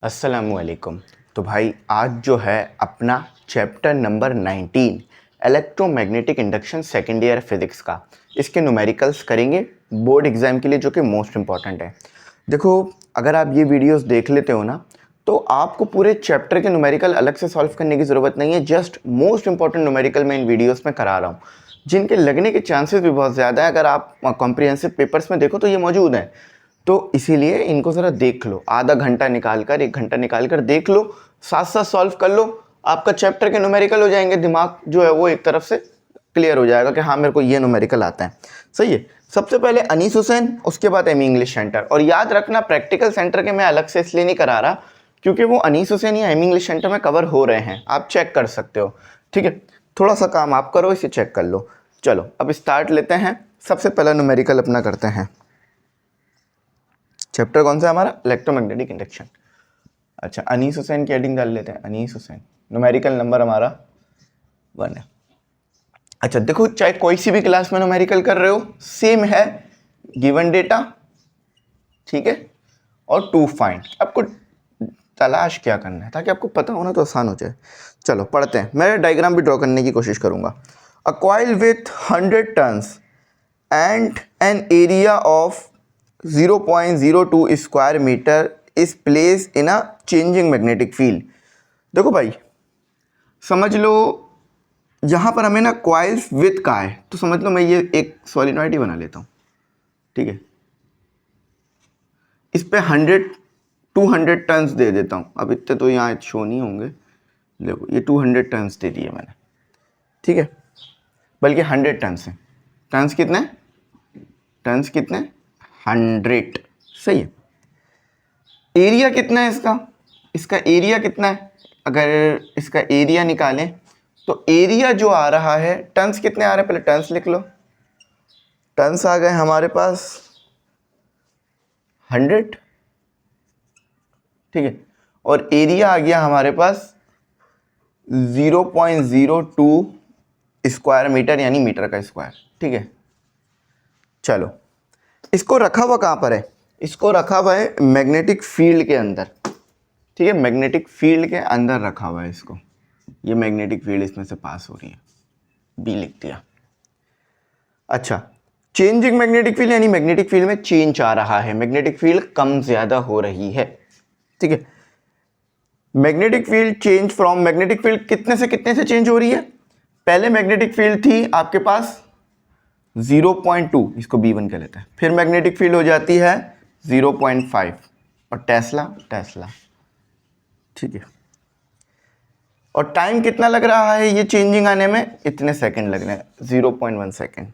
अस्सलामुअलैकुम। तो भाई आज जो है अपना chapter number 19 electromagnetic induction second year physics का इसके न्यूमेरिकल्स करेंगे बोर्ड एग्ज़ाम के लिए, जो कि मोस्ट इम्पॉर्टेंट है। देखो, अगर आप ये वीडियोस देख लेते हो ना, तो आपको पूरे चैप्टर के न्यूमेरिकल अलग से सॉल्व करने की ज़रूरत नहीं है। जस्ट मोस्ट इंपॉर्टेंट न्यूमेरिकल मैं इन वीडियोस में करा रहा हूँ, जिनके लगने के चांसेस भी बहुत ज़्यादा है। अगर आप कॉम्प्रिहेंसिव पेपर्स में देखो तो ये मौजूद है, तो इसीलिए इनको ज़रा देख लो, आधा घंटा निकाल कर, 1 घंटा निकाल कर देख लो, साथ साथ सॉल्व कर लो। आपका चैप्टर के न्यूमेरिकल हो जाएंगे, दिमाग जो है वो एक तरफ से क्लियर हो जाएगा कि हाँ मेरे को ये न्यूमेरिकल आता है। सही है। सबसे पहले अनीस हुसैन, उसके बाद एमी इंग्लिश सेंटर। और याद रखना, प्रैक्टिकल सेंटर के मैं अलग से इसलिए नहीं करा रहा क्योंकि वो अनीस हुसैन या एमी इंग्लिश सेंटर में कवर हो रहे हैं, आप चेक कर सकते हो। ठीक है, थोड़ा सा काम आप करो, इसे चेक कर लो। चलो अब स्टार्ट लेते हैं। सबसे पहला न्यूमेरिकल अपना करते हैं। चैप्टर कौन सा है हमारा? Electromagnetic induction. अच्छा, अनीस हुसैन की हेडिंग डाल लेते हैं, अनीस हुसैन। न्यूमेरिकल नंबर हमारा 1 है। अच्छा देखो, चाहे कोई सी भी क्लास में न्यूमेरिकल कर रहे हो, सेम है, गिवन डेटा, ठीक है, और टू फाइंड। आपको तलाश क्या करना है ताकि आपको पता होना तो आसान हो जाए। चलो पढ़ते हैं। मैं डायग्राम भी ड्रॉ करने की कोशिश करूंगा। A coil with 100 turns and an area of 0.02 square metre is placed in a changing magnetic field। देखो भाई, समझ लो यहाँ पर हमें ना कॉइल्स विथ का है, तो समझ लो मैं ये एक सोलिनॉइड ही बना लेता हूँ। ठीक है, इस पे 200 टर्न्स दे देता हूँ। अब इतने तो यहाँ शो नहीं होंगे। देखो ये 200 टर्न्स दे दिए मैंने, ठीक है, बल्कि 100 टर्न्स हैं। टर्न्स कितने हैं? टर्न्स कितने? 100। सही है। एरिया कितना है इसका? इसका एरिया कितना है? अगर इसका एरिया निकालें तो एरिया जो आ रहा है, टर्न्स कितने आ रहे हैं? पहले टर्न्स लिख लो। टर्न्स आ गए हमारे पास 100, ठीक है, और एरिया आ गया हमारे पास 0.02 स्क्वायर मीटर, यानी मीटर का स्क्वायर। ठीक है, चलो इसको रखा हुआ कहाँ पर है? इसको रखा हुआ है मैग्नेटिक फील्ड के अंदर। ठीक है, मैग्नेटिक फील्ड के अंदर रखा हुआ है इसको। ये मैग्नेटिक फील्ड इसमें से पास हो रही है, बी लिख दिया। अच्छा, चेंजिंग मैग्नेटिक फील्ड यानी मैग्नेटिक फील्ड में चेंज आ रहा है, मैग्नेटिक फील्ड कम ज्यादा हो रही है। ठीक है, magnetic field change from, magnetic field कितने से चेंज हो रही है? पहले मैग्नेटिक फील्ड थी आपके पास 0.2, इसको B1 कह लेते हैं। फिर मैग्नेटिक फील्ड हो जाती है 0.5 और टेस्ला। ठीक है, और टाइम कितना लग रहा है ये चेंजिंग आने में? इतने सेकंड लग रहे हैं, 0.1 second.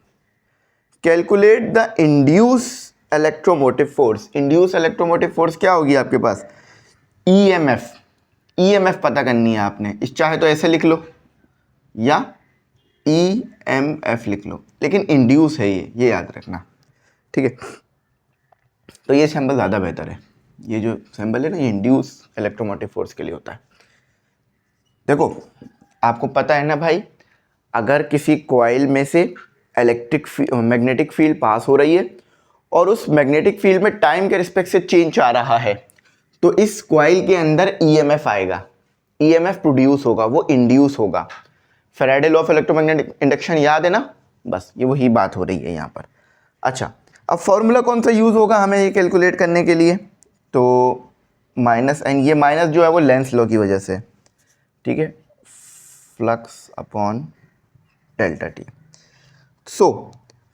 Calculate the induce electromotive force. Induce electromotive force क्या होगी आपके पास? ईएमएफ। ईएमएफ पता करनी है आपने। इस चाहे तो ऐसे लिख लो या ईएमएफ लिख लो, लेकिन इंड्यूस है ये याद रखना। ठीक है, तो ये सिंबल ज़्यादा बेहतर है। ये जो सिंबल है ना, ये इंड्यूस इलेक्ट्रोमोटिव फोर्स के लिए होता है। देखो, आपको पता है ना भाई, अगर किसी कॉइल में से मैग्नेटिक फील्ड पास हो रही है और उस मैग्नेटिक फील्ड में टाइम के रिस्पेक्ट से चेंज आ रहा है, तो इस कॉइल के अंदर ईएमएफ आएगा, ईएमएफ प्रोड्यूस होगा, वो इंड्यूस होगा। Faraday law of electromagnetic induction याद है ना? बस ये वही बात हो रही है यहाँ पर। अच्छा, अब फॉर्मूला कौन सा यूज़ होगा हमें ये कैलकुलेट करने के लिए? तो माइनस एन, ये माइनस जो है वो लेंस लॉ की वजह से। ठीक है, फ्लक्स अपॉन डेल्टा टी।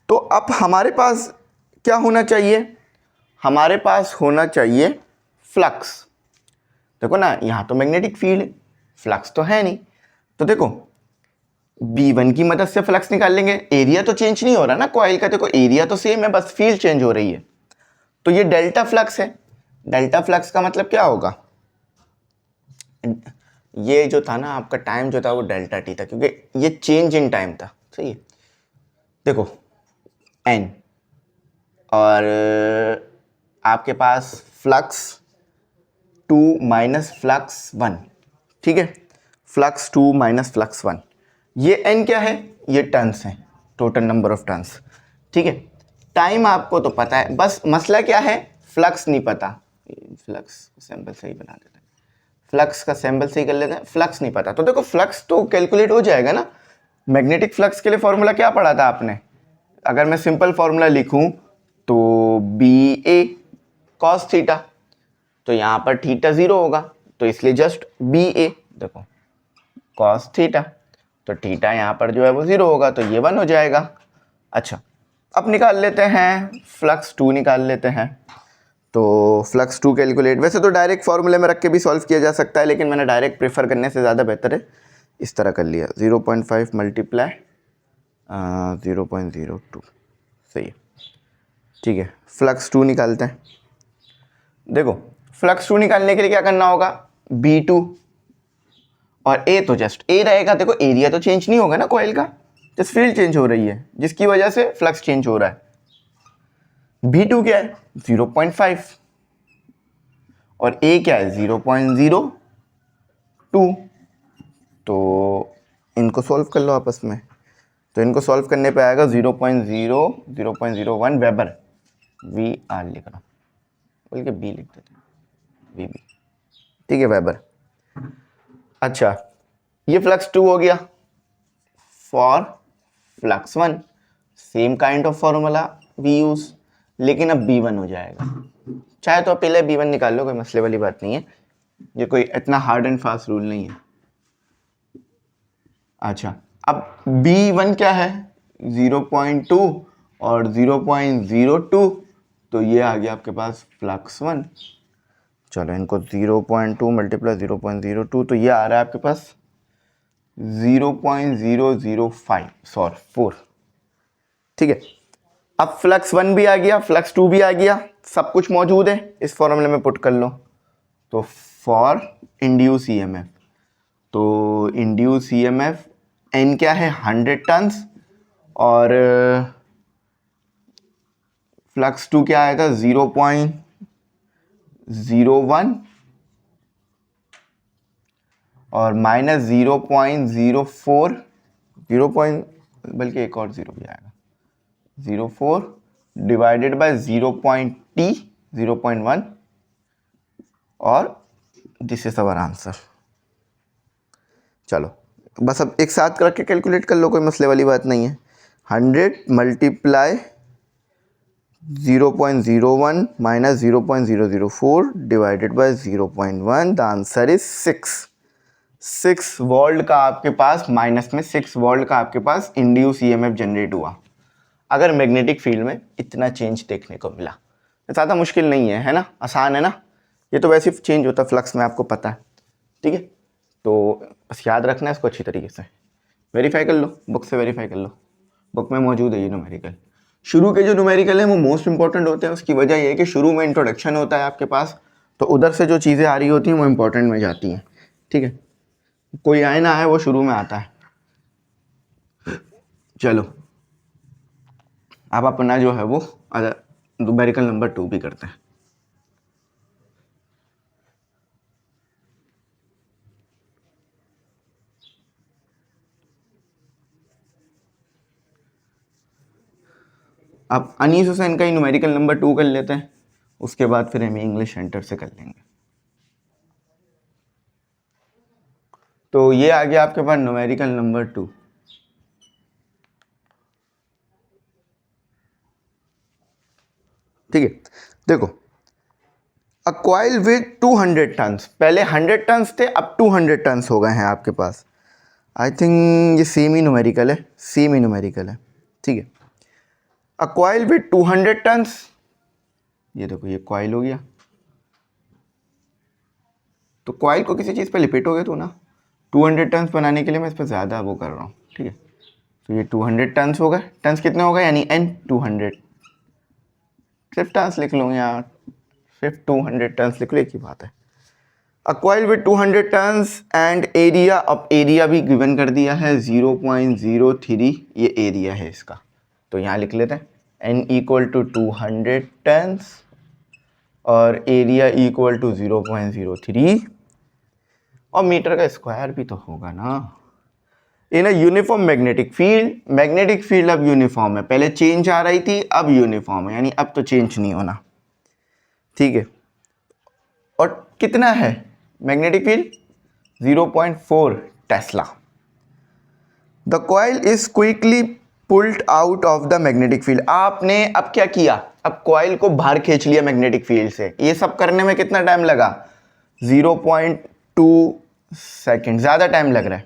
तो अब हमारे पास क्या होना चाहिए? हमारे पास होना चाहिए फ्लक्स। देखो ना, यहाँ तो मैग्नेटिक फील्ड है, फ्लक्स तो है नहीं। तो देखो, B1 की मदद से फ्लक्स निकाल लेंगे। एरिया तो चेंज नहीं हो रहा ना कॉइल का, देखो एरिया तो सेम है, बस फील्ड चेंज हो रही है। तो ये डेल्टा फ्लक्स है। डेल्टा फ्लक्स का मतलब क्या होगा? ये जो था ना आपका टाइम जो था वो डेल्टा टी था, क्योंकि ये चेंज इन टाइम था। सही है, देखो एन, और आपके पास फ्लक्स 2 माइनस फ्लक्स 1। ठीक है, फ्लक्स 2 माइनस फ्लक्स 1। ये एन क्या है? ये टर्न्स हैं, टोटल नंबर ऑफ टर्न्स। ठीक है, टाइम आपको तो पता है, बस मसला क्या है? फ्लक्स नहीं पता। फ्लक्स सैंपल सही बना देते हैं। फ्लक्स का सिंबल सही कर लेते हैं, फ्लक्स नहीं पता तो देखो फ्लक्स तो कैलकुलेट हो जाएगा ना। मैग्नेटिक फ्लक्स के लिए फॉर्मूला क्या पढ़ा था आपने, अगर मैं सिंपल फॉर्मूला लिखूं तो बी ए कॉस थीटा, तो यहां पर थीटा 0 होगा तो इसलिए जस्ट बी ए, देखो कॉस थीटा, तो थीटा यहां पर जो है वो 0 होगा तो ये 1 हो जाएगा। अच्छा अब निकाल लेते हैं फ्लक्स 2 निकाल लेते हैं। तो फ्लक्स 2 कैलकुलेट, वैसे तो डायरेक्ट फॉर्मूले में रख के भी सॉल्व किया जा सकता है, लेकिन मैंने डायरेक्ट प्रेफर करने से ज़्यादा बेहतर है इस तरह कर लिया, 0.5 मल्टीप्लाई 0.02, सही है। ठीक है फ्लक्स 2 निकालते हैं। देखो फ्लक्स 2 निकालने के लिए क्या करना होगा, B2 और A तो जस्ट A रहेगा, देखो एरिया तो चेंज नहीं होगा ना कॉइल का, जस्ट फील्ड चेंज हो रही है जिसकी वजह से फ्लक्स चेंज हो रहा है। B2 क्या है 0.5 और A क्या है 0.02, तो इनको सॉल्व कर लो आपस में, तो इनको सॉल्व करने पे आएगा 0.01 वेबर, वी आर लिख रहा हूँ बल्कि बी लिख देते हैं, वी बी, ठीक है वेबर। अच्छा ये फ्लक्स 2 हो गया। For flux 1 same kind of formula we use, लेकिन अब B1 हो जाएगा, चाहे तो आप पहले B1 निकाल लो, कोई मसले वाली बात नहीं है, ये कोई इतना हार्ड एंड फास्ट रूल नहीं है। अच्छा अब B1 क्या है 0.2 और 0.02, तो ये आ गया आपके पास फ्लक्स 1। चलो इनको 0.2 मल्टीप्लाई 0.02, तो ये आ रहा है आपके पास 0.005 सॉरी 4, ठीक है। अब फ्लक्स 1 भी आ गया, फ्लक्स 2 भी आ गया, सब कुछ मौजूद है, इस फॉर्मूले में पुट कर लो। तो फॉर इंड्यूस ईएमएफ, तो इंड्यूस ईएमएफ एन क्या है 100 टन्स और फ्लक्स 2 क्या आएगा 0.01 और माइनस 0.04, बल्कि एक और 0 भी आएगा 0.4 डिवाइडेड बाय 0.1 और दिस इज अवर आंसर। चलो बस अब एक साथ रख के कैलकुलेट कर लो, कोई मसले वाली बात नहीं है। 100 multiply 0.01 minus 0.004 divided by 0.1, the answer is 6 volt का आपके पास, माइनस में 6 वोल्ट का आपके पास इंड्यूस ईएमएफ जनरेट हुआ, अगर मैग्नेटिक फील्ड में इतना चेंज देखने को मिला। ज़्यादा मुश्किल नहीं है ना, आसान है ना, ये तो वैसे चेंज होता फ्लक्स में, आपको पता है, ठीक है। तो बस याद रखना है इसको अच्छी तरीके से, वेरीफाई कर लो, बुक से वेरीफाई कर लो, बुक में मौजूद है ये न्यूमेरिकल। शुरू के जो न्यूमेरिकल हैं वो मोस्ट इंपॉर्टेंट होते हैं, उसकी वजह ये है कि शुरू में इंट्रोडक्शन होता है आपके पास, तो उधर से जो चीज़ें आ रही होती हैं वो इंपॉर्टेंट में जाती हैं, ठीक है। कोई आए ना आए वो शुरू में आता है। चलो अब अपना जो है वो न्यूमेरिकल नंबर 2 भी करते हैं। अब अनीस हुसैन का ही न्यूमेरिकल नंबर 2 कर लेते हैं, उसके बाद फिर हम इंग्लिश सेंटर से कर लेंगे। तो ये आ गया आपके पास न्यूमेरिकल नंबर 2। ठीक है देखो, अ कॉइल विद 200 टन्स, पहले 100 टन्स थे अब 200 टन्स हो गए हैं आपके पास। आई थिंक ये सेम ही न्यूमेरिकल है, सेम ही न्यूमेरिकल है, ठीक है। अ कॉइल विद 200 टन्स, ये देखो ये कॉइल हो गया, तो कॉइल को किसी चीज़ पे लिपेटोगे तो ना, 200 टन्स बनाने के लिए मैं इस पर ज़्यादा वो कर रहा हूँ, ठीक है। तो ये 200 टन्स हो गए, टन्स कितने हो गए यानी n 200, सिर्फ टन्स लिख लूँ यहाँ, सिर्फ 200 टन्स लिख लो, एक ही बात है। A coil with 200 tons and area, अब एरिया भी गिवन कर दिया है 0.03, ये एरिया है इसका, तो यहाँ लिख लेते हैं n इक्वल टू 200 टन्स और एरिया इक्वल टू 0.03, और मीटर का स्क्वायर भी तो होगा ना। इन अ यूनिफॉर्म मैग्नेटिक फील्ड अब यूनिफॉर्म है, पहले चेंज आ रही थी अब यूनिफॉर्म है, यानी अब तो चेंज नहीं होना, ठीक है। और कितना है magnetic field 0.4 Tesla. The coil is quickly pulled out of the magnetic field. आपने अब क्या किया, अब कॉइल को बाहर खींच लिया मैग्नेटिक फील्ड से। ये सब करने में कितना टाइम लगा, 0.2 सेकेंड, ज़्यादा टाइम लग रहा है।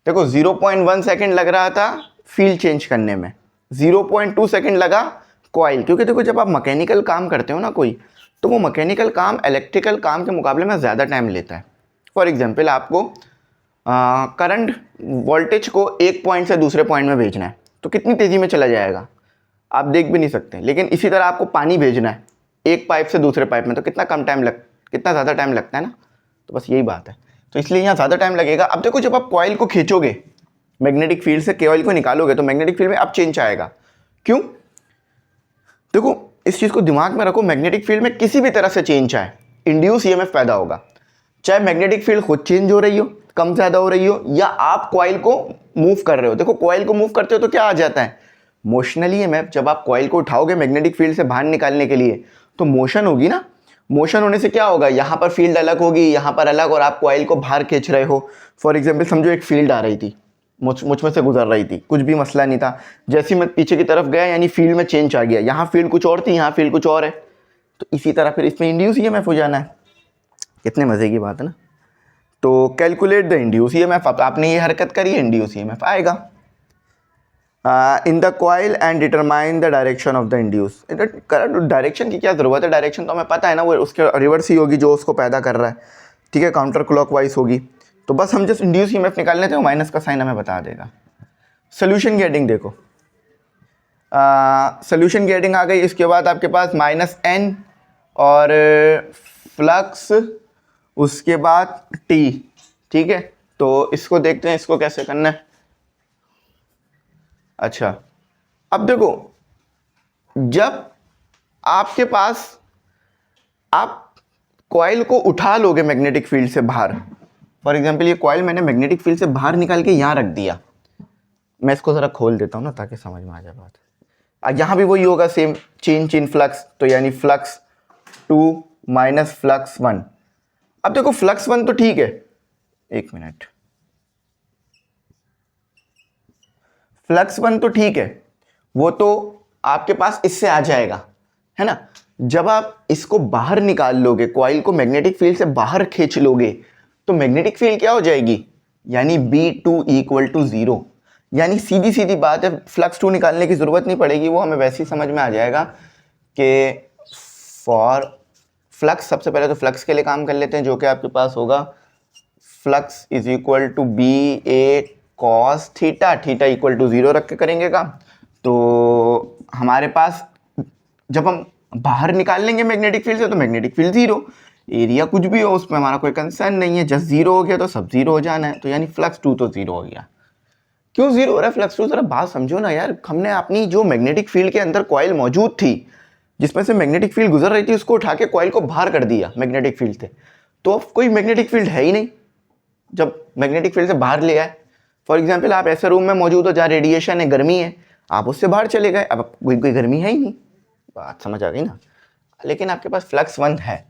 देखो 0.1 सेकेंड लग रहा था फील्ड चेंज करने में, 0.2 सेकेंड लगा कॉइल। क्योंकि देखो जब आप मैकेनिकल काम करते हो ना कोई, तो वो मैकेनिकल काम इलेक्ट्रिकल काम के मुकाबले में ज़्यादा टाइम लेता है। फॉर एग्जांपल आपको करंट वोल्टेज को एक पॉइंट से दूसरे पॉइंट में भेजना है, तो कितनी तेज़ी में चला जाएगा आप देख भी नहीं सकते। लेकिन इसी तरह आपको पानी भेजना है एक पाइप से दूसरे पाइप में, तो कितना ज़्यादा टाइम लगता है ना। तो बस यही बात है, तो इसलिए यहाँ ज़्यादा टाइम लगेगा। अब देखो जब आप कॉइल को खींचोगे मैग्नेटिक फील्ड से, कॉइल को निकालोगे, तो मैग्नेटिक फील्ड में अब चेंज आएगा। क्यों, देखो इस चीज़ को दिमाग में रखो, मैग्नेटिक फील्ड में किसी भी तरह से चेंज आए, इंड्यूस ईएमएफ पैदा होगा। चाहे मैग्नेटिक फील्ड खुद चेंज हो रही हो, कम ज़्यादा हो रही हो, या आप कॉइल को मूव कर रहे हो। देखो कॉइल को मूव करते हो तो क्या आ जाता है, मोशनल ईएमएफ। जब आप कॉइल को उठाओगे मैग्नेटिक फील्ड से बाहर निकालने के लिए, तो मोशन होगी ना। मोशन होने से क्या होगा, यहाँ पर फील्ड अलग होगी, यहाँ पर अलग, और आप कॉइल को बाहर खींच रहे हो। फॉर एग्जाम्पल समझो एक फील्ड आ रही थी, मुझ में से गुजर रही थी, कुछ भी मसला नहीं था। जैसे ही मैं पीछे की तरफ गया, यानी फील्ड में चेंज आ गया, यहाँ फील्ड कुछ और थी, यहाँ फील्ड कुछ और है। तो इसी तरह फिर इसमें इंड्यूस ईएमएफ हो जाना है। कितने मज़े की बात है ना। तो कैलकुलेट द इंड्यूस ईएमएफ, आपने ये हरकत करी, इंड्यूस ईएमएफ आएगा in the coil and determine the direction of the induce. Direction की क्या ज़रूरत है, डायरेक्शन तो हमें पता है ना, वो उसके रिवर्स ही होगी जो उसको पैदा कर रहा है, ठीक है, काउंटर क्लॉकवाइज होगी। तो बस हम जस्ट इंड्यूस ईएमएफ निकाल लेते हैं, माइनस का साइन हमें बता देगा। सोल्यूशन की हेडिंग देखो, सोल्यूशन की हेडिंग आ गई। इसके बाद आपके पास -n और फ्लक्स, उसके बाद t, ठीक है। तो इसको देखते हैं, इसको कैसे करना है। अच्छा, अब देखो जब आपके पास, आप कॉइल को उठा लोगे मैग्नेटिक फील्ड से बाहर, फॉर एग्जांपल ये कॉइल मैंने मैग्नेटिक फील्ड से बाहर निकाल के यहाँ रख दिया। मैं इसको ज़रा खोल देता हूँ ना ताकि समझ में आ जाए बात। यहाँ भी वही होगा सेम, चेंज इन फ्लक्स, तो यानी फ्लक्स 2 माइनस फ्लक्स 1। अब देखो फ्लक्स 1 तो ठीक है, एक मिनट, फ्लक्स 1 तो ठीक है, वो तो आपके पास इससे आ जाएगा, है ना। जब आप इसको बाहर निकाल लोगे, कॉइल को मैग्नेटिक फील्ड से बाहर खींच लोगे, तो मैग्नेटिक फील्ड क्या हो जाएगी, यानी B2 = 0। यानी सीधी सीधी बात है, फ्लक्स 2 निकालने की ज़रूरत नहीं पड़ेगी, वो हमें वैसे ही समझ में आ जाएगा कि फॉर फ्लक्स, सबसे पहले तो फ्लक्स के लिए काम कर लेते हैं, जो कि आपके पास होगा flux = BA cos theta, theta = 0 रख के करेंगे काम। तो हमारे पास जब हम बाहर निकाल लेंगे मैग्नेटिक फील्ड से, तो मैग्नेटिक फील्ड 0, एरिया कुछ भी हो उसमें हमारा कोई कंसर्न नहीं है, जस्ट 0 हो गया तो सब 0 हो जाना है। तो यानी फ्लक्स 2 तो 0 हो गया। क्यों 0 हो रहा है फ्लक्स 2, जरा बात समझो ना यार। हमने अपनी जो मैग्नेटिक फील्ड के अंदर कॉइल मौजूद थी, जिसमें से मैग्नेटिक फील्ड गुजर रही थी, उसको उठा के कॉइल को बाहर कर दिया मैग्नेटिक फील्ड से, तो अब कोई मैग्नेटिक फील्ड है ही नहीं। जब मैग्नेटिक फील्ड से बाहर ले आए, फॉर एग्जाम्पल आप ऐसे रूम में मौजूद हो जहाँ रेडिएशन है, गर्मी है, आप उससे बाहर चले गए, अब कोई गर्मी है ही नहीं। बात समझ आ गई ना। लेकिन आपके पास फ्लक्स 1 है।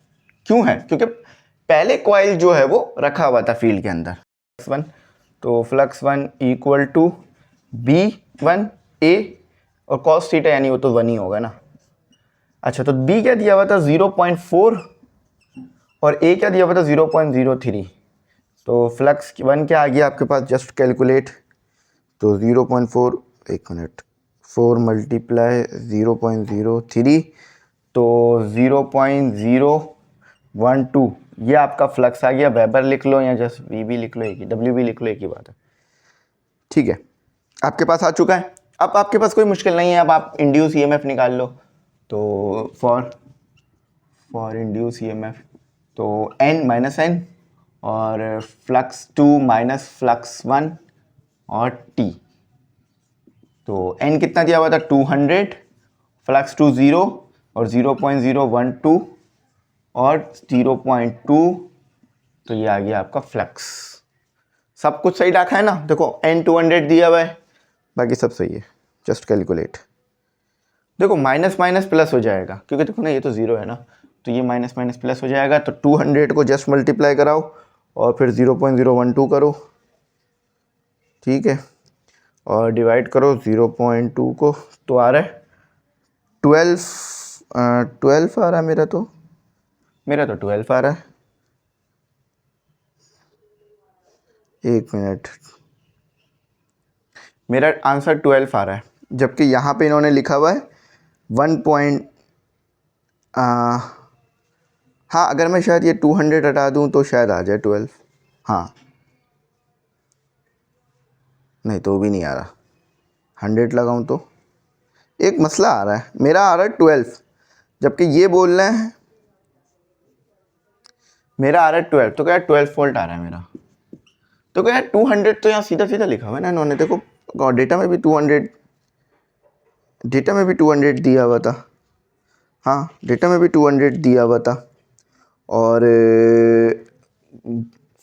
क्यों है, क्योंकि पहले कॉइल जो है वो रखा हुआ था फील्ड के अंदर, फ्लक्स 1। तो फ्लक्स 1 = B1A और cos थीटा, यानी वो तो 1 ही होगा ना। अच्छा, तो B क्या दिया हुआ था 0.4 और A क्या दिया हुआ था 0.03। तो फ्लक्स 1 क्या आ गया आपके पास, जस्ट कैलकुलेट। तो 0.4, एक मिनट, 4 × 0.03, तो 0.012, ये आपका फ्लक्स आ गया। वेबर लिख लो या जस्ट वी भी लिख लो, एक ही, डब्ल्यू भी लिख लो, एक ही बात है, ठीक है। आपके पास आ चुका है। अब आपके पास कोई मुश्किल नहीं है, अब आप इंड्यूस ईएमएफ निकाल लो। तो फॉर इंड्यूस ईएमएफ, तो n - n और फ्लक्स 2 माइनस फ्लक्स 1 और t। तो n कितना दिया हुआ था 200, फ्लक्स 2 0 और 0.012 और 0.2, तो ये आ गया आपका फ्लक्स। सब कुछ सही रखा है ना। देखो n 200 दिया हुआ है, बाकी सब सही है, जस्ट कैलकुलेट। देखो माइनस माइनस प्लस हो जाएगा, क्योंकि देखो ना ये तो 0 है ना, तो ये माइनस माइनस प्लस हो जाएगा। तो 200 को जस्ट मल्टीप्लाई कराओ और फिर 0.012 करो, ठीक है, और डिवाइड करो 0.2 को, तो आ रहा है 12 आ रहा है मेरा तो 12 आ रहा है। एक मिनट, मेरा आंसर 12 आ रहा है, जबकि यहाँ पे इन्होंने लिखा हुआ है 1. हाँ, अगर मैं शायद ये 200 हटा दूँ तो शायद आ जाए 12। हाँ, नहीं तो भी नहीं आ रहा, 100 लगाऊँ तो एक मसला आ रहा है। मेरा आ रहा है 12, जबकि ये बोल रहे हैं मेरा आ रहा है 12, तो क्या 12 वोल्ट आ रहा है मेरा। तो क्या 200 तो यहाँ सीधा सीधा लिखा हुआ है ना इन्होंने, देखो डेटा में भी 200 दिया हुआ था। हाँ, डेटा में भी 200 दिया हुआ था, और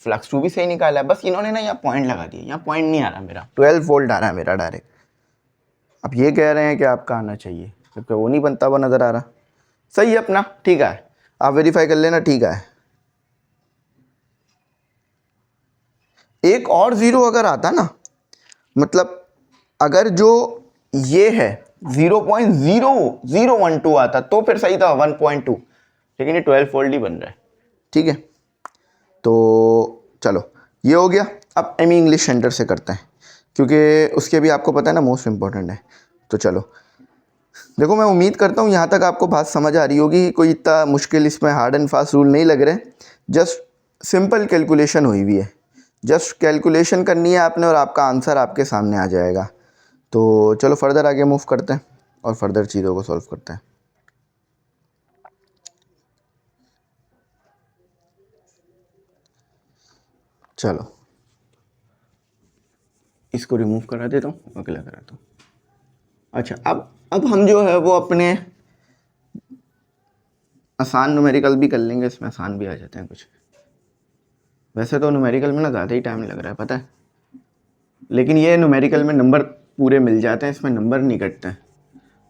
फ्लक्स 2 भी सही निकाला है। बस इन्होंने ना यहाँ पॉइंट लगा दिया, यहाँ पॉइंट नहीं आ रहा मेरा, 12 वोल्ट आ रहा है मेरा डायरेक्ट। अब ये कह रहे हैं कि आपका आना चाहिए, जबकि वो नहीं बनता हुआ नज़र आ रहा। सही है अपना, ठीक है, आप वेरीफाई कर लेना, ठीक है। एक और ज़ीरो अगर आता ना, मतलब अगर जो ये है 0.0012 आता तो फिर सही था 1.2, लेकिन ये 12 वोल्ट ही बन रहा है, ठीक है। तो चलो ये हो गया। अब एमी इंग्लिश सेंटर से करते हैं, क्योंकि उसके भी आपको पता है ना मोस्ट इम्पॉर्टेंट है। तो चलो देखो, मैं उम्मीद करता हूँ यहाँ तक आपको बात समझ आ रही होगी, कोई इतना मुश्किल इसमें हार्ड एंड फास्ट रूल नहीं लग रहे, जस्ट सिंपल कैलकुलेशन हुई हुई है, जस्ट कैलकुलेशन करनी है आपने और आपका आंसर आपके सामने आ जाएगा। तो चलो फर्दर आगे मूव करते हैं और फर्दर चीज़ों को सॉल्व करते हैं। चलो इसको रिमूव करा देता हूँ, अगला कराता हूँ। अच्छा, अब हम जो है वो अपने आसान न्यूमेरिकल भी कर लेंगे, इसमें आसान भी आ जाते हैं कुछ। वैसे तो न्यूमेरिकल में ना ज़्यादा ही टाइम लग रहा है पता है, लेकिन ये न्यूमेरिकल में नंबर पूरे मिल जाते हैं, इसमें नंबर नहीं कटते हैं।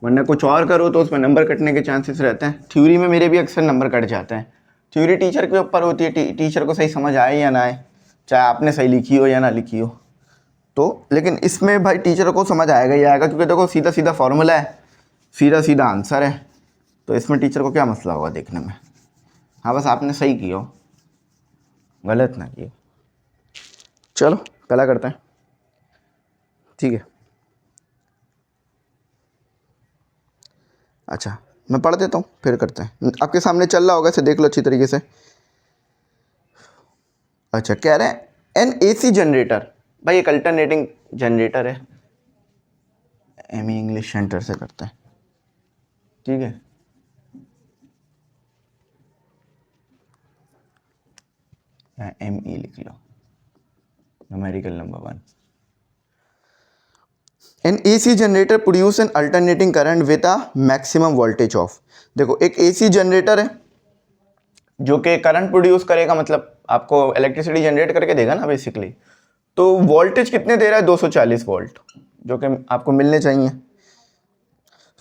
वरना कुछ और करो तो उसमें नंबर कटने के चांसेस रहते हैं। थ्योरी में मेरे भी अक्सर नंबर कट जाते हैं। थ्योरी टीचर के ऊपर होती है, टीचर को सही समझ आए या ना आए, चाहे आपने सही लिखी हो या ना लिखी हो। तो लेकिन इसमें भाई टीचर को समझ आएगा ही आएगा, क्योंकि देखो सीधा सीधा फॉर्मूला है, सीधा सीधा आंसर है, तो इसमें टीचर को क्या मसला होगा देखने में। हाँ, बस आपने सही किया हो, गलत ना किया। चलो पहला करते हैं, ठीक है। अच्छा, मैं पढ़ देता हूँ फिर करते हैं, आपके सामने चल रहा होगा, इसे देख लो अच्छी तरीके से। अच्छा, कह रहे हैं एन एसी जनरेटर, भाई एक अल्टरनेटिंग जनरेटर है। एमी इंग्लिश सेंटर से करते हैं, ठीक है। एम ई लिख लो, numerical number 1। An AC generator produce an alternating current with a maximum voltage of. देखो एक एसी जनरेटर है जो कि करंट प्रोड्यूस करेगा, मतलब आपको इलेक्ट्रिसिटी जनरेट करके देगा ना बेसिकली। तो वोल्टेज कितने दे रहा है, 240 वोल्ट, जो कि आपको मिलने चाहिए।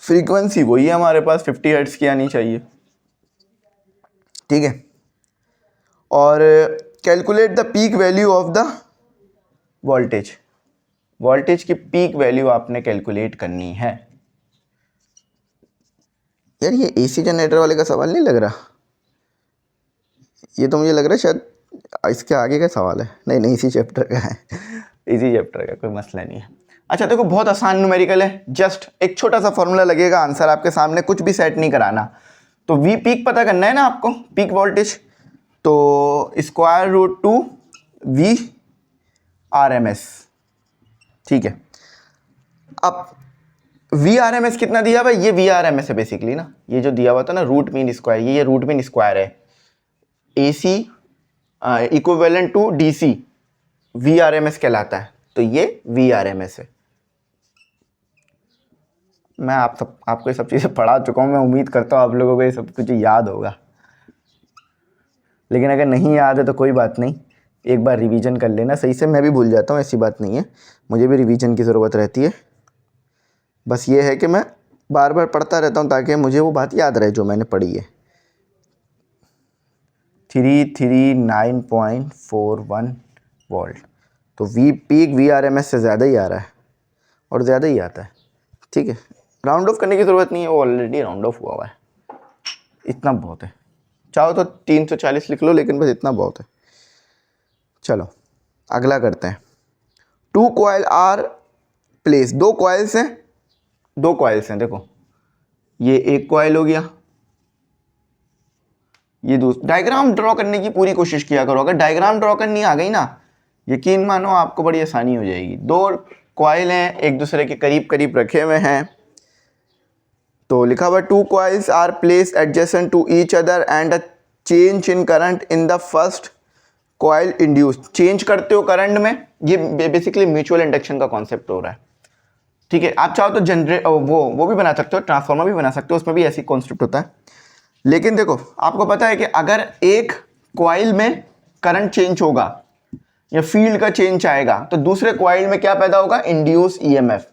फ्रीक्वेंसी वही है हमारे पास, 50 हर्ट्ज की आनी चाहिए, ठीक है। और calculate the peak value of the voltage, voltage की पीक वैल्यू आपने कैलकुलेट करनी है। यार ये एसी जनरेटर वाले का सवाल नहीं लग रहा, ये तो मुझे लग रहा है शायद इसके आगे का सवाल है। नहीं, इसी चैप्टर का है, इसी चैप्टर का, कोई मसला नहीं है। अच्छा देखो, बहुत आसान न्यूमेरिकल है, जस्ट एक छोटा सा फॉर्मूला लगेगा, आंसर आपके सामने, कुछ भी सेट नहीं कराना। तो वी पीक पता करना है ना आपको, पीक वोल्टेज, तो square root two V R M S, ठीक है। अब वी आर एम एस कितना दिया भाई, ये वी आर एम एस है बेसिकली ना, ये जो दिया हुआ था ना रूट मीन स्क्वायर, ये रूट मीन स्क्वायर है। A C equivalent to D C V R M S कहलाता है, तो ये वी आर एम एस है। मैं आपको ये सब चीज़ें पढ़ा चुका हूँ, मैं उम्मीद करता हूँ आप लोगों को ये सब कुछ याद होगा, लेकिन अगर नहीं याद है तो कोई बात नहीं, एक बार रिवीजन कर लेना सही से। मैं भी भूल जाता हूँ, ऐसी बात नहीं है, मुझे भी रिवीजन की ज़रूरत रहती है। बस ये है कि मैं बार बार पढ़ता रहता हूँ ताकि मुझे वो बात याद रहे जो मैंने पढ़ी है, 339.41 वोल्ट। तो वी पीक VRMS से ज़्यादा ही आ रहा है और ज़्यादा ही आता है। ठीक है, राउंड ऑफ करने की ज़रूरत नहीं है, वो ऑलरेडी राउंड ऑफ हुआ है। इतना बहुत है, चाहो तो 340 लिख लो, लेकिन बस इतना बहुत है। चलो अगला करते हैं। 2 कॉइल आर प्लेस, 2 कॉइल्स हैं, 2 कॉइल्स हैं। देखो ये एक कॉइल हो गया, ये दूसरा। डायग्राम ड्रॉ करने की पूरी कोशिश किया करो, अगर डायग्राम ड्रॉ करनी आ गई ना, यकीन मानो आपको बड़ी आसानी हो जाएगी। 2 कॉइल हैं, एक दूसरे के करीब करीब रखे हुए हैं। तो लिखा हुआ 2 coils are place adjacent to each other and a change in current in the first coil induce. Change करते हो करंट में, ये बेसिकली म्यूचुअल इंडक्शन का कॉन्सेप्ट हो रहा है। ठीक है, आप चाहो तो जनरेट वो भी बना सकते हो, ट्रांसफार्मर भी बना सकते हो, उसमें भी ऐसी कॉन्सेप्ट होता है। लेकिन देखो आपको पता है कि अगर एक कॉइल में करंट चेंज होगा या फील्ड का चेंज आएगा, तो दूसरे कॉइल में क्या पैदा होगा? इंड्यूस ईएमएफ,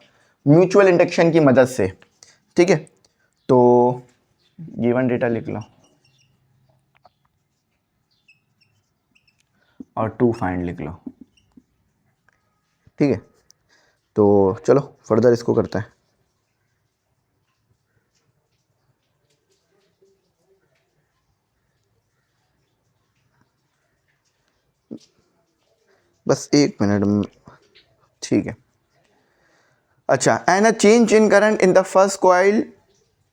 म्यूचुअल इंडक्शन की मदद से। ठीक है, तो गिवन डेटा लिख लो और 2 फाइंड लिख लो। ठीक है, तो चलो फर्दर इसको करते हैं। बस 1 मिनट। ठीक है, अच्छा। And a change in current in the first coil,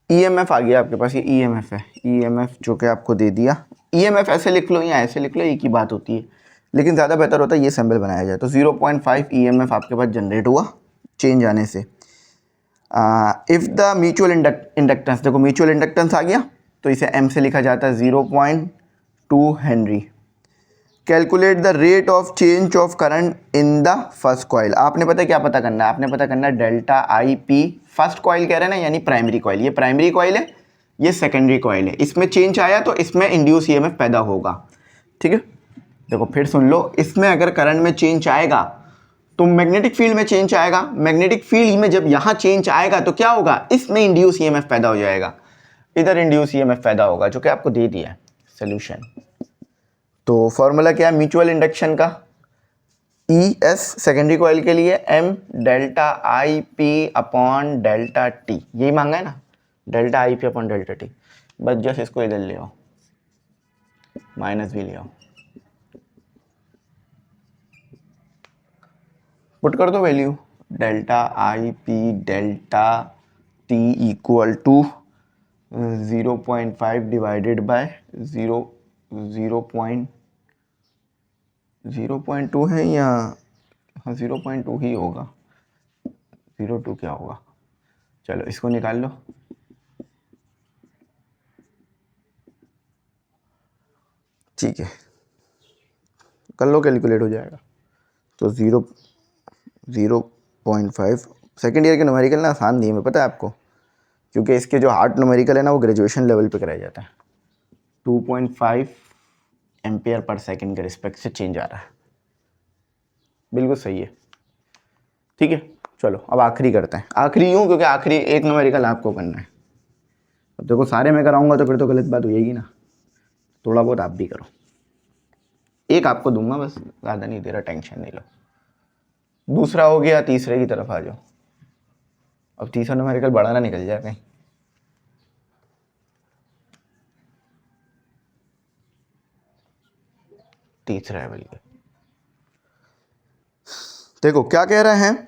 EMF आ गया आपके पास, ये ईएमएफ है, ईएमएफ जो कि आपको दे दिया। ईएमएफ ऐसे लिख लो या ऐसे लिख लो, एक ही बात होती है, लेकिन ज़्यादा बेहतर होता है ये सिंबल बनाया जाए। तो 0.5 ईएमएफ आपके पास जनरेट हुआ चेंज आने से। इफ़ द म्यूचुअल इंडक्टेंस, देखो म्यूचुअल इंडक्टेंस आ गया, तो इसे एम से लिखा जाता है 0.2 Henry. Calculate the rate of change of current in the first coil. आपने पता क्या पता करना है? आपने पता करना है delta I P. First coil कह रहे हैं ना, यानी प्राइमरी कॉइल। ये प्राइमरी कॉइल है, ये सेकेंडरी कॉइल है। इसमें चेंज आया तो इसमें इंड्यूस ईएमएफ पैदा होगा। ठीक है, देखो फिर सुन लो, इसमें अगर करंट में चेंज आएगा तो मैग्नेटिक फील्ड में चेंज आएगा। मैग्नेटिक फील्ड में जब यहाँ चेंज आएगा तो क्या होगा? इसमें इंड्यूस ईएमएफ पैदा हो जाएगा, इधर इंड्यूस ईएमएफ पैदा होगा, जो कि आपको दे दिया है सोल्यूशन। तो फॉर्मूला क्या है म्यूचुअल इंडक्शन का? ई एस सेकेंडरी कॉइल के लिए, M delta I P upon delta T, यही मांगा है ना, delta I P upon delta T. बस जस्ट इसको इधर ले आओ, माइनस भी ले आओ, पुट कर दो value. Delta I P delta T equal to 0.5 divided by 0.2 है, या हाँ 0.2 ही होगा, 0.2 क्या होगा? चलो इसको निकाल लो। ठीक है, कर लो, कैलकुलेट हो जाएगा। तो 0.5 सेकेंड ईयर के न्यूमेरिकल ना आसान नहीं है, मैं पता है आपको, क्योंकि इसके जो हार्ड न्यूमेरिकल है ना, वो ग्रेजुएशन लेवल पे कराया जाता है। 2.5 एम्पियर पर सेकेंड के रिस्पेक्ट से चेंज आ रहा है, बिल्कुल सही है। ठीक है, चलो अब आखिरी करते हैं। आखिरी यूँ क्योंकि आखिरी एक न्यूमेरिकल आपको करना है। अब देखो सारे मैं कराऊंगा तो फिर तो गलत बात हो जाएगी ना, थोड़ा बहुत आप भी करो। एक आपको दूंगा बस, ज़्यादा नहीं दे रहा, टेंशन नहीं लो। दूसरा हो गया, तीसरे की तरफ आ जाओ। अब तीसरा न्यूमेरिकल बड़ा ना निकल जाए कहीं। तीसरा है बल्कि, देखो क्या कह रहे हैं।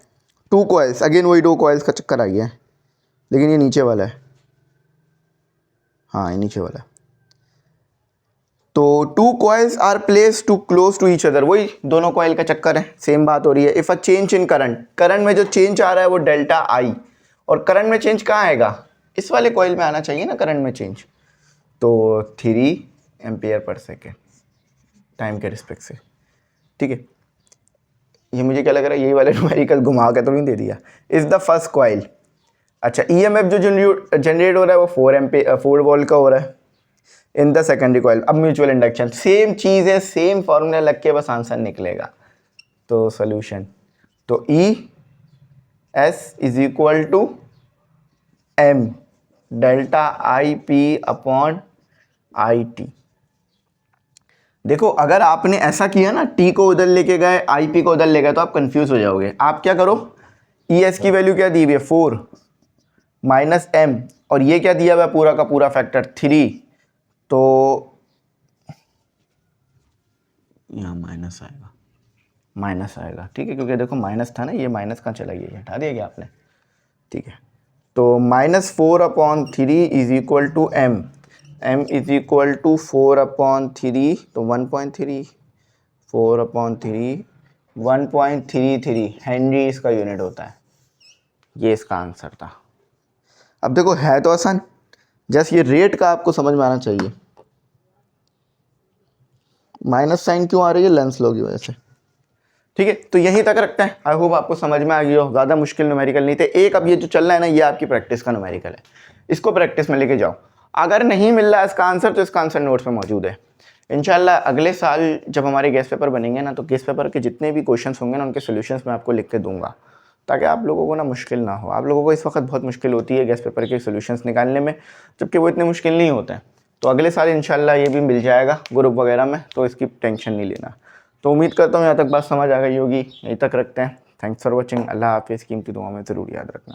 2 कॉइल्स, अगेन वही 2 कॉइल्स का चक्कर आ गया है, लेकिन ये नीचे वाला है। हाँ ये नीचे वाला है। तो 2 coils are place to close to each other, वही दोनों कॉइल का चक्कर है, सेम बात हो रही है। If a change in current, current में जो चेंज आ रहा है वो डेल्टा आई, और करंट में चेंज कहाँ आएगा? इस वाले कॉइल में आना चाहिए ना करंट में चेंज। तो 3 एम्पियर पर सेकेंड टाइम के रिस्पेक्ट से। ठीक है, ये मुझे क्या लग रहा है, यही वाले न्यूमेरिकल घुमा के तो नहीं दे दिया। Is the first coil. अच्छा, ईएमएफ जो जनरेट हो रहा है वो 4 वोल्ट का हो रहा है इन द सेकेंडरी कॉइल। अब म्यूचुअल इंडक्शन सेम चीज़ है, सेम फॉर्मूला लग के बस आंसर निकलेगा। तो सोल्यूशन, तो E S is equal to M delta I P upon I T. देखो अगर आपने ऐसा किया ना, टी को उधर लेके गए, आई पी को उधर ले गए, तो आप कंफ्यूज हो जाओगे। आप क्या करो, ई एस की वैल्यू क्या दी हुई है 4 माइनस एम, और ये क्या दिया हुआ है पूरा का पूरा फैक्टर 3, तो यहाँ माइनस आएगा, माइनस आएगा, ठीक है, क्योंकि देखो माइनस था ना, ये माइनस कहाँ चला गया, ये हटा दिया गया आपने, ठीक है। तो -4/3 is equal to M, M is equal to 4/3, तो 1.3, 4/3 1.33 हेनरी इसका यूनिट होता है। ये इसका आंसर था। अब देखो है तो आसान, जस्ट ये रेट का आपको समझ में आना चाहिए। माइनस साइन क्यों आ रही है, लेंस लॉ की वजह से, ठीक है। तो यहीं तक रखते हैं, आई होप आपको समझ में आ गई हो, ज़्यादा मुश्किल न्यूमेरिकल नहीं थे। एक अब ये जो चल रहा है ना, ये आपकी प्रैक्टिस का न्यूमेरिकल है, इसको प्रैक्टिस में लेके जाओ। अगर नहीं मिल रहा है इसका आंसर, तो इसका आंसर नोट्स में मौजूद है। इंशाल्लाह अगले साल जब हमारे गेस्ट पेपर बनेंगे ना, तो गेस्ट पेपर के जितने भी क्वेश्चंस होंगे ना, उनके सोल्यूशंस मैं आपको लिख के दूंगा, ताकि आप लोगों को ना मुश्किल ना हो। आप लोगों को इस वक्त बहुत मुश्किल होती है गेस्ट पेपर के सोल्यूशंस निकालने में, जबकि वो इतने मुश्किल नहीं होते हैं। तो अगले साल इंशाल्लाह ये भी मिल जाएगा ग्रुप वगैरह में, तो इसकी टेंशन नहीं लेना। तो उम्मीद करता हूँ यहाँ तक बात समझ आ गई होगी। यहीं तक रखते हैं। Thanks for watching. अल्लाह हाफिज़। कीमती दुआ में ज़रूर याद रखना।